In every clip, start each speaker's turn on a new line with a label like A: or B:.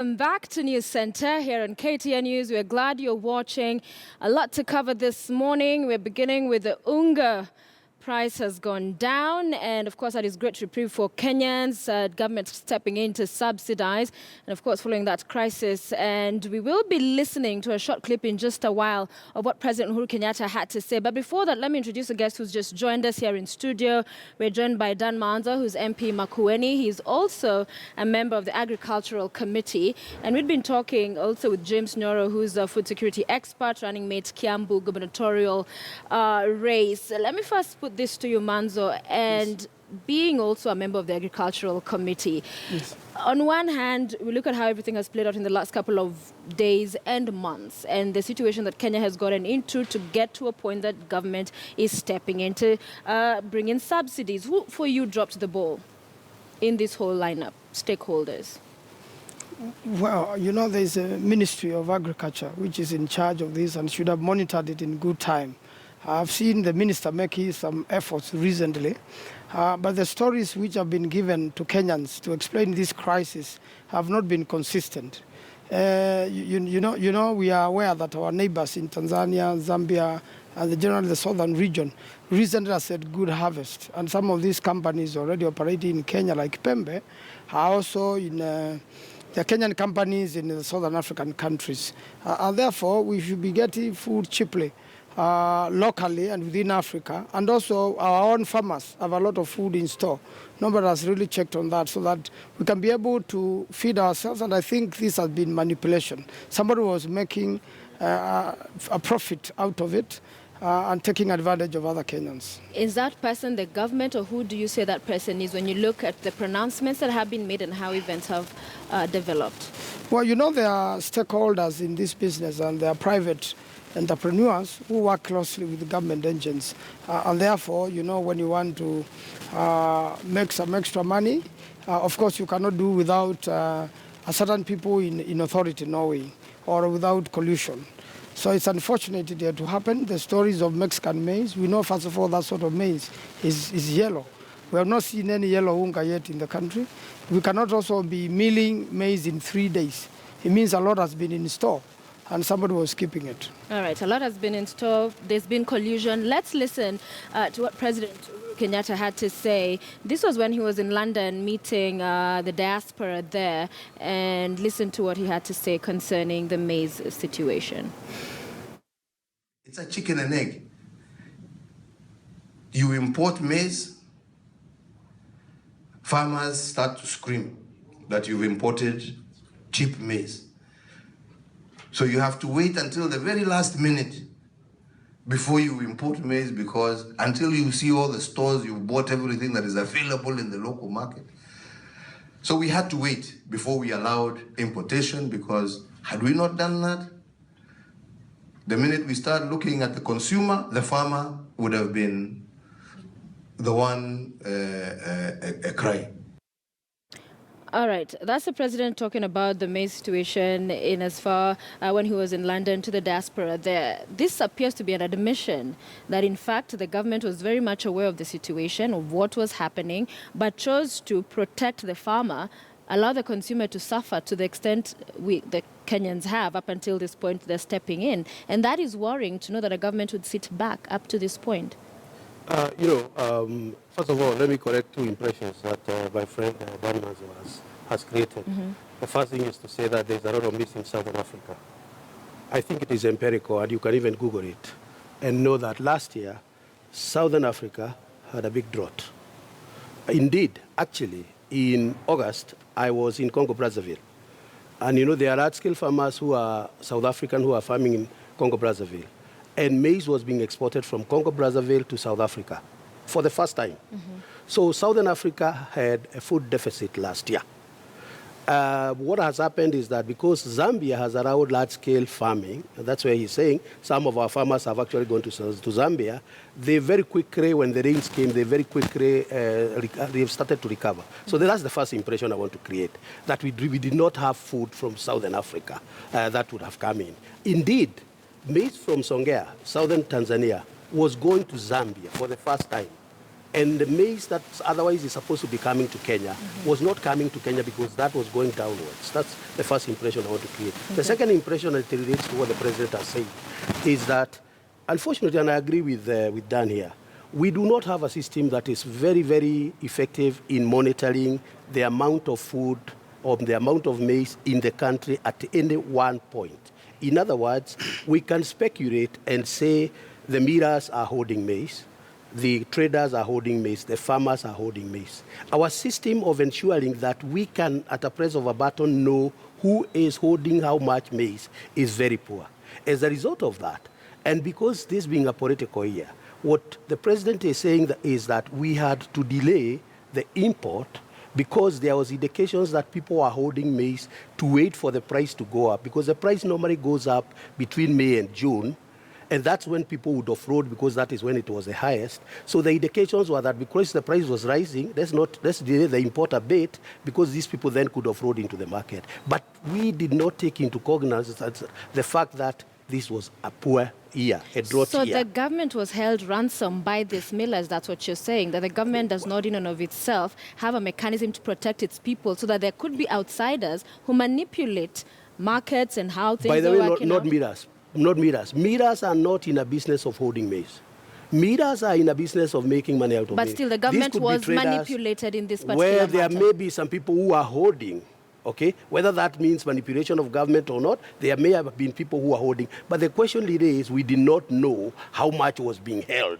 A: Welcome back to News Center here on KTN News. We're glad you're watching. A lot to cover this morning. We're beginning with the Unga price has gone down, and of course that is great reprieve for Kenyans. Government stepping in to subsidize, and of course following that crisis. And we will be listening to a short clip in just a while of what President Uhuru Kenyatta had to say. But before that, let me introduce a guest who's just joined us here in studio. We're joined by Dan Manza, who's MP Makueni. He's also a member of the Agricultural Committee, and we've been talking also with James Nyoro, who's a food security expert running mate Kiambu gubernatorial race. Let me first put this to you, Manzo, and being also a member of the Agricultural Committee. Yes. On one hand, we look at how everything has played out in the last couple of days and months, and the situation that Kenya has gotten into to get to a point that government is stepping in to bring in subsidies. Who, for you, dropped the ball in this whole lineup, stakeholders?
B: Well, you know, there's a Ministry of Agriculture which is in charge of this and should have monitored it in good time. I've seen the minister making some efforts recently, but the stories which have been given to Kenyans to explain this crisis have not been consistent. You know, we are aware that our neighbors in Tanzania, Zambia, and generally the southern region recently has had good harvest, and some of these companies already operating in Kenya, like Pembe, are also in the Kenyan companies in the southern African countries. And therefore, we should be getting food cheaply. Locally and within Africa, and also our own farmers have a lot of food in store. Nobody has really checked on that so that we can be able to feed ourselves, and I think this has been manipulation. Somebody was making a profit out of it and taking advantage of other Kenyans.
A: Is that person the government, or who do you say that person is when you look at the pronouncements that have been made and how events have developed?
B: Well, you know, there are stakeholders in this business, and there are private entrepreneurs who work closely with the government engines. And therefore, you know, when you want to make some extra money, of course you cannot do without a certain people in authority knowing, or without collusion. So it's unfortunate it had to happen. The stories of Mexican maize, we know first of all that sort of maize is yellow. We have not seen any yellow unga yet in the country. We cannot also be milling maize in 3 days. It means a lot has been in store, and somebody was keeping it.
A: All right, a lot has been in store. There's been collusion. Let's listen to what President Kenyatta had to say. This was when he was in London meeting the diaspora there, and listen to what he had to say concerning the maize situation.
C: It's a chicken and egg. You import maize, farmers start to scream that you've imported cheap maize. So you have to wait until the very last minute before you import maize, because until you see all the stores, you've bought everything that is available in the local market. So we had to wait before we allowed importation, because had we not done that, the minute we start looking at the consumer, the farmer would have been the one crying.
A: All right, that's the president talking about the maize situation in as far when he was in London to the diaspora there. This appears to be an admission that, in fact, the government was very much aware of the situation, of what was happening, but chose to protect the farmer, allow the consumer to suffer to the extent the Kenyans have. Up until this point, they're stepping in. And that is worrying to know that a government would sit back up to this point.
D: First of all, let me correct two impressions that my friend Dan Manzo has created. Mm-hmm. The first thing is to say that there's a lot of maize in Southern Africa. I think it is empirical, and you can even Google it, and know that last year, Southern Africa had a big drought. Indeed, actually, in August, I was in Congo-Brazzaville. And you know, there are large-scale farmers who are South African who are farming in Congo-Brazzaville. And maize was being exported from Congo-Brazzaville to South Africa for the first time. Mm-hmm. So Southern Africa had a food deficit last year. What has happened is that because Zambia has allowed large-scale farming, and that's where he's saying some of our farmers have actually gone to Zambia, they very quickly, when the rains came, they very quickly they've started to recover. So that's the first impression I want to create, that we did not have food from Southern Africa that would have come in. Indeed, maize from Songea, southern Tanzania, was going to Zambia for the first time. And the maize that otherwise is supposed to be coming to Kenya was not coming to Kenya because that was going downwards. That's the first impression I want to create. The second impression, that relates to what the president has said, is that, unfortunately, and I agree with Dan here, we do not have a system that is very, very effective in monitoring the amount of food or the amount of maize in the country at any one point. In other words, we can speculate and say the millers are holding maize, the traders are holding maize, the farmers are holding maize. Our system of ensuring that we can, at a press of a button, know who is holding how much maize is very poor. As a result of that, and because this being a political year, what the president is saying is that we had to delay the import because there was indications that people are holding maize to wait for the price to go up, because the price normally goes up between May and June, and that's when people would offload because that is when it was the highest. So the indications were that because the price was rising, let's delay the import a bit because these people then could offload into the market. But we did not take into cognizance the fact that this was a poor year, a drought year.
A: So the government was held ransom by these millers, that's what you're saying, that the government does not in and of itself have a mechanism to protect its people so that there could be outsiders who manipulate markets and how things
D: By the
A: are
D: way,
A: working
D: not
A: out?
D: millers. Not millers. Millers are not in a business of holding maize. Millers are in a business of making money out of
A: But
D: maize.
A: still, the
D: These
A: government
D: could be
A: was
D: traders
A: manipulated in this particular
D: where there
A: matter.
D: may be some people who are holding, okay? Whether that means manipulation of government or not, there may have been people who are holding. But the question really is, we did not know how much was being held.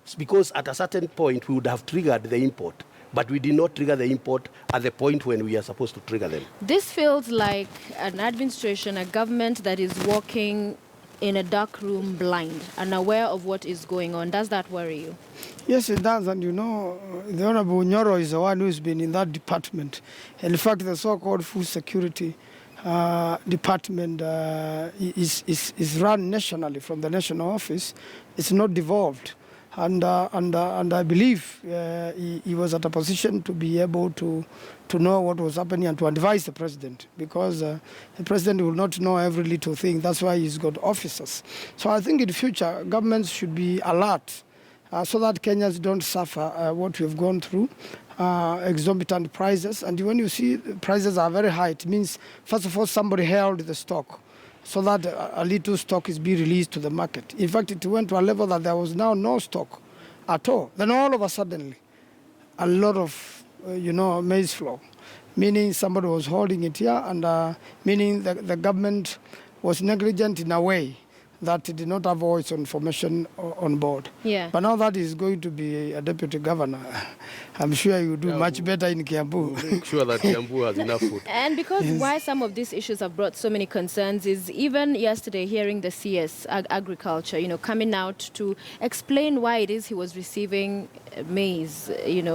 D: It's because at a certain point, we would have triggered the import. But we did not trigger the import at the point when we are supposed to trigger them.
A: This feels like an administration, a government that is working in a dark room blind, unaware of what is going on. Does that worry you?
B: Yes, it does. And you know, the Honorable Nyoro is the one who's been in that department. In fact, the so-called food security department is run nationally from the national office. It's not devolved. And I believe he was at a position to be able to know what was happening and to advise the president, because the president will not know every little thing. That's why he's got officers. So I think in the future, governments should be alert so that Kenyans don't suffer what we've gone through, exorbitant prices. And when you see prices are very high, it means, first of all, somebody held the stock so that a little stock is being released to the market. In fact, it went to a level that there was now no stock at all. Then all of a sudden, a lot of, maize flow, meaning somebody was holding it here, and meaning the government was negligent in a way that it did not have all its information on board.
A: Yeah.
B: But now that is going to be a deputy governor, I'm sure you do much better in Kiambu.
D: We'll make sure that Kiambu has enough food.
A: And because why some of these issues have brought so many concerns is even yesterday hearing the CS Agriculture, coming out to explain why it is he was receiving maize,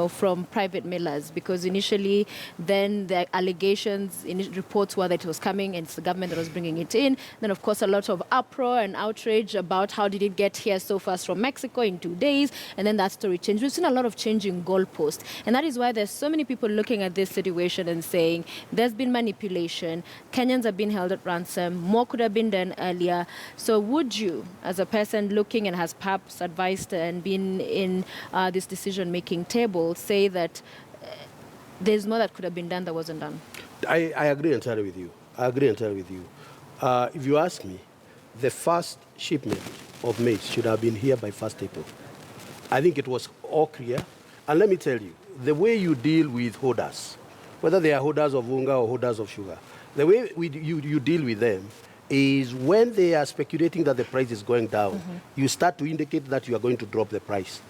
A: from private millers, because initially then the allegations in reports were that it was coming and it's the government that was bringing it in. Then of course a lot of uproar and outrage about how did it get here so fast from Mexico in 2 days, and then that story changed. We've seen a lot of changing goalposts, and that is why there's so many people looking at this situation and saying there's been manipulation, Kenyans have been held at ransom, more could have been done earlier. So would you, as a person looking and has perhaps advised and been in this decision-making table, say that there's more that could have been done that wasn't done?
D: I agree entirely with you. If you ask me, the first shipment of maize should have been here by 1st April. I think it was all clear. And let me tell you, the way you deal with holders, whether they are holders of Unga or holders of sugar, the way you deal with them is when they are speculating that the price is going down, you start to indicate that you are going to drop the price.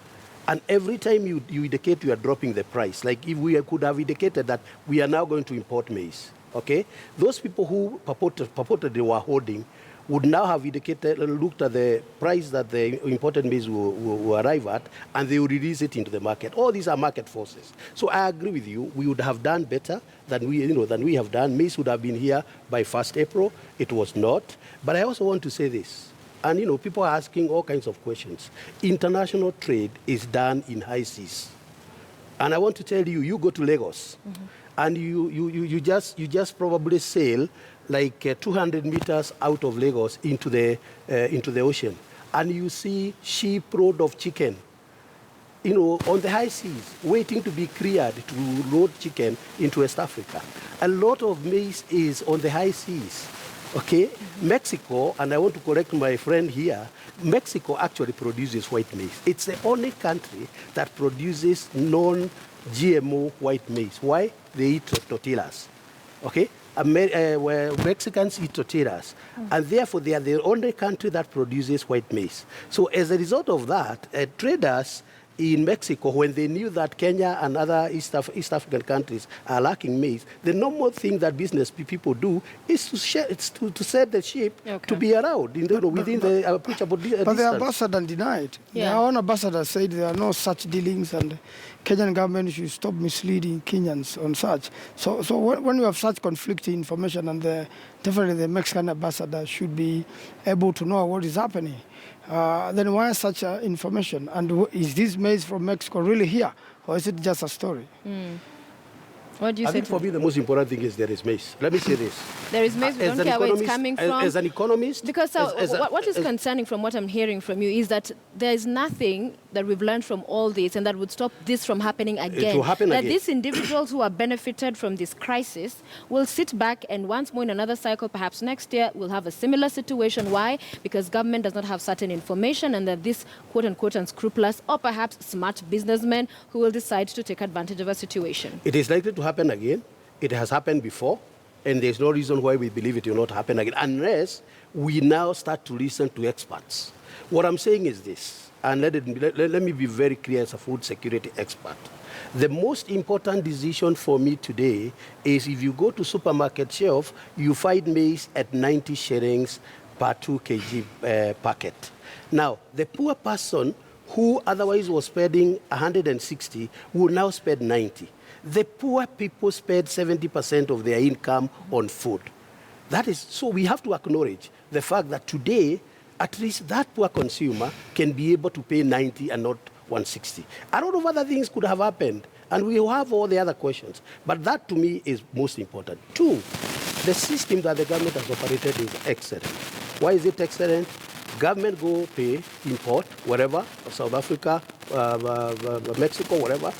D: And every time you indicate you are dropping the price, like if we could have indicated that we are now going to import maize, okay? Those people who purported they were holding would now have indicated, looked at the price that the imported maize will arrive at, and they will release it into the market. All these are market forces. So I agree with you. We would have done better than we have done. Maize would have been here by 1st April. It was not. But I also want to say this. And, people are asking all kinds of questions. International trade is done in high seas. And I want to tell you, you go to Lagos, and you just probably sail like 200 meters out of Lagos into the ocean, and you see shipload of chicken on the high seas, waiting to be cleared to load chicken into West Africa. A lot of maize is on the high seas. Okay, Mexico, and I want to correct my friend here, Mexico actually produces white maize. It's the only country that produces non-GMO white maize. Why? They eat tortillas. Okay? Where Mexicans eat tortillas, and therefore they are the only country that produces white maize. So as a result of that, traders in Mexico, when they knew that Kenya and other East African countries are lacking maize, the normal thing that business people do is to set the ship to be around within the approachable distance.
B: But the ambassador denied. Yeah. Their own ambassador said there are no such dealings, and Kenyan government should stop misleading Kenyans on such. So when you have such conflicting information, and definitely the Mexican ambassador should be able to know what is happening. Then why such information? And is this maize from Mexico really here? Or is it just a story?
A: What do you
D: I think for me the most important thing is there is maize. Let me say this.
A: There is maize, we don't care where it's coming from.
D: As an economist...
A: Because what is concerning from what I'm hearing from you is that there is nothing that we've learned from all this and that would stop this from happening again.
D: It will happen
A: that
D: again.
A: These individuals who are benefited from this crisis will sit back and once more in another cycle, perhaps next year, we'll have a similar situation. Why? Because government does not have certain information and that this quote-unquote unscrupulous or perhaps smart businessmen who will decide to take advantage of a situation.
D: It is likely to happen again. It has happened before, and there's no reason why we believe it will not happen again, unless we now start to listen to experts. What I'm saying is this, and let me be very clear as a food security expert. The most important decision for me today is if you go to supermarket shelf, you find maize at 90 shillings per 2 kg packet. Now, the poor person who otherwise was spending 160 will now spend 90. The poor people spend 70% of their income on food. That is, so we have to acknowledge the fact that today, at least that poor consumer can be able to pay 90 and not 160. A lot of other things could have happened, and we will have all the other questions. But that, to me, is most important. Two, the system that the government has operated is excellent. Why is it excellent? Government go pay, import, wherever, South Africa, Mexico, whatever,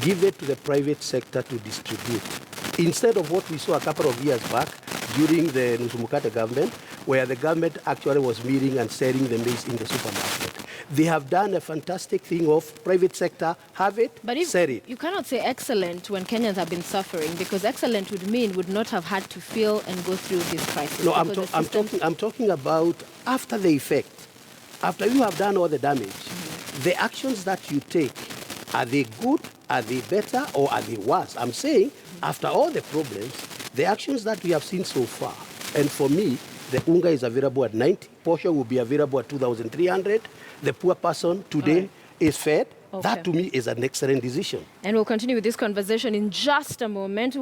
D: give it to the private sector to distribute. Instead of what we saw a couple of years back during the Nusumukate government, where the government actually was meeting and selling the maize in the supermarket. They have done a fantastic thing of private sector, have it, sell it.
A: You cannot say excellent when Kenyans have been suffering, because excellent would not have had to feel and go through this crisis.
D: No, I'm talking about after the effect. After you have done all the damage, the actions that you take, are they good, are they better, or are they worse? I'm saying, after all the problems, the actions that we have seen so far, and for me, the Unga is available at 90, portion will be available at 2,300. The poor person today is fed. Okay. That, to me, is an excellent decision.
A: And we'll continue with this conversation in just a moment.